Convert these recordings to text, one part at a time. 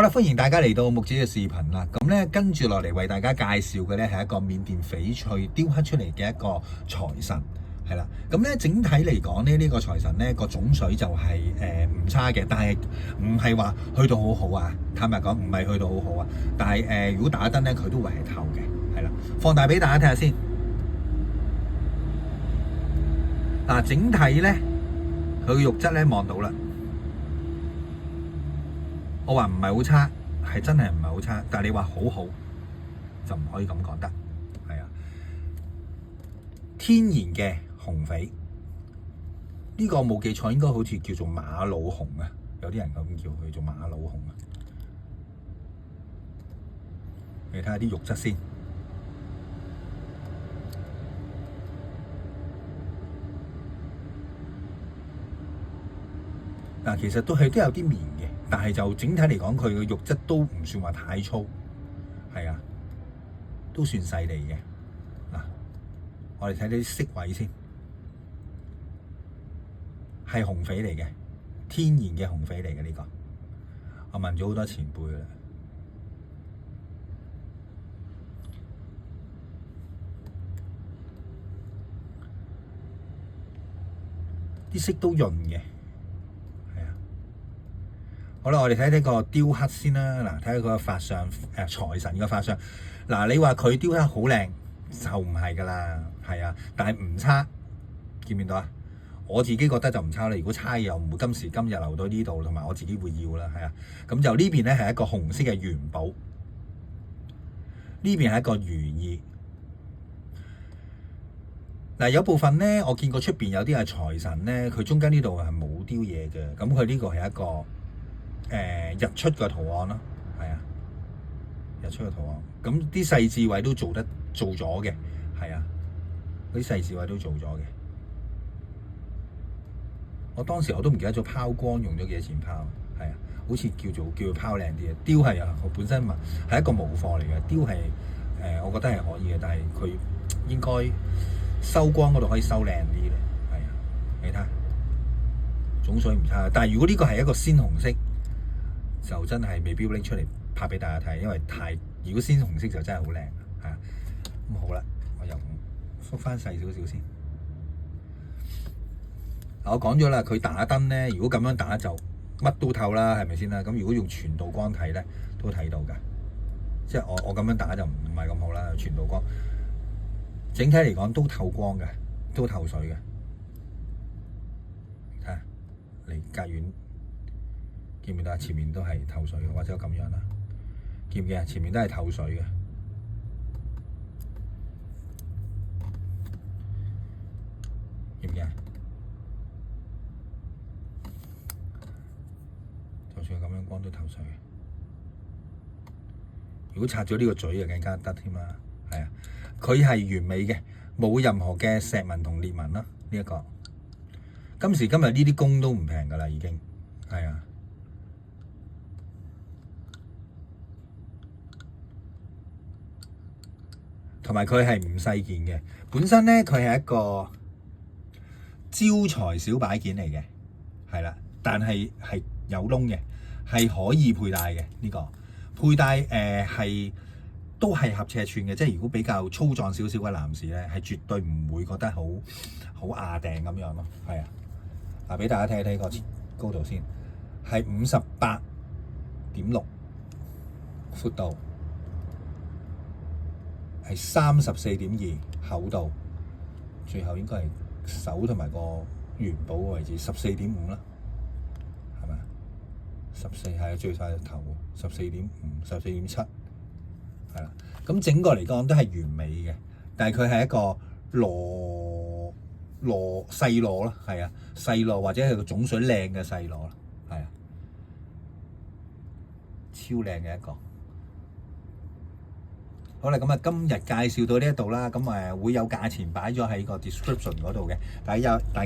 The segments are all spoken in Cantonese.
啦，歡迎大家嚟到木子嘅視頻啦。咁咧跟住落嚟為大家介紹嘅咧係一個緬甸翡翠雕刻出嚟嘅一個財神，係啦。咁咧整體嚟講咧，呢個財神咧個種水就係唔差嘅，但係唔係話去到好好啊。坦白講唔係去到好好啊，但係如果打燈咧佢都會係透嘅，係啦。放大俾大家睇下先。嗱，整體咧佢嘅肉質咧望到啦。我話唔係好差，係真係唔係好差，但係你話好好就唔可以咁講得，係啊。天然嘅紅翡，呢個冇記錯應該好似叫做馬魯紅啊，有啲人咁叫佢做馬魯紅啊。你睇下啲肉質先，嗱，其實都有啲綿嘅。但係就整體嚟講，佢嘅肉質都唔算話太粗，係啊，都算細膩嘅。嗱，我哋睇啲色位先，係紅翡嚟嘅，天然嘅紅翡嚟嘅呢個。我問咗好多前輩啦，啲色都潤嘅。好啦，我哋睇睇個雕刻先啦。嗱，睇下佢個法相，財神個法相。嗱，你話佢雕刻好靚就唔係噶啦，係啊，但係唔差，見唔見到啊？我自己覺得就唔差啦。如果差又唔會今時今日留到呢度，同埋我自己會要啦，係啊。咁就呢邊咧係一個紅色嘅元寶，呢邊係一個如意。嗱，有部分咧，我見過出邊有啲係財神咧，佢中間呢度係冇雕嘢嘅，咁佢呢個係一個。日出嘅圖案咯，係啊，日出嘅圖案，咁啲細緻位都做咗嘅，係啊，啲細緻位都做咗嘅。我當時我都唔記得咗拋光用咗幾多錢拋，係啊，好似叫佢拋靚啲嘅。雕係啊，我本身係一個無貨嚟嘅，雕係我覺得係可以嘅，但係佢應該收光嗰度可以收靚啲咧，係啊，你睇種水唔差，但係如果呢個係一個鮮紅色。就真係未必拎出嚟拍俾大家睇，因為如果鮮紅色就真係好靚啊！咁好啦，我又縮翻細少少先。我講咗啦，佢打燈咧，如果咁樣打就乜都透啦，係咪先啦？咁如果用全度光睇咧，都睇到㗎。即係我咁樣打就唔係咁好啦，全度光。整體嚟講都透光嘅，都透水嘅。睇下離隔遠。見唔見到啊？前面都係透水嘅，或者咁樣啦。見唔見啊？前面都係透水嘅。見唔見啊？就算咁樣光都透水嘅。如果拆咗呢個嘴就更加得添啦。係啊，佢係完美嘅，冇任何嘅石紋同裂紋啦。呢一個今時今日呢啲工都唔平㗎啦，已經係啊。同埋佢係唔細件嘅，本身咧佢係一個招財小擺件嚟嘅，係啦，但係有窿嘅，係可以佩戴嘅呢個佩戴都係合尺寸嘅，即係如果比較粗壯少少嘅男士咧，係絕對唔會覺得好亞定咁樣咯，係啊，嗱俾大家睇睇個高度先，係58.6闊度。係34.2厚度，最後應該係手同埋個元寶嘅位置14.5啦，係咪？14係最細頭14.5、14.7係啦。咁整個嚟講都係完美嘅，但係佢係一個細螺啦，係啊，細螺或者係個種水靚嘅細螺啦，係啊，超靚嘅一個。好啦，咁啊，今日介紹到呢一度啦，咁會有價錢擺咗喺個 description 嗰度嘅，大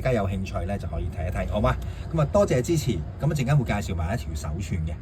家有興趣咧就可以睇一睇，好嗎？咁啊，多謝支持，咁啊陣間會介紹埋一條手串嘅。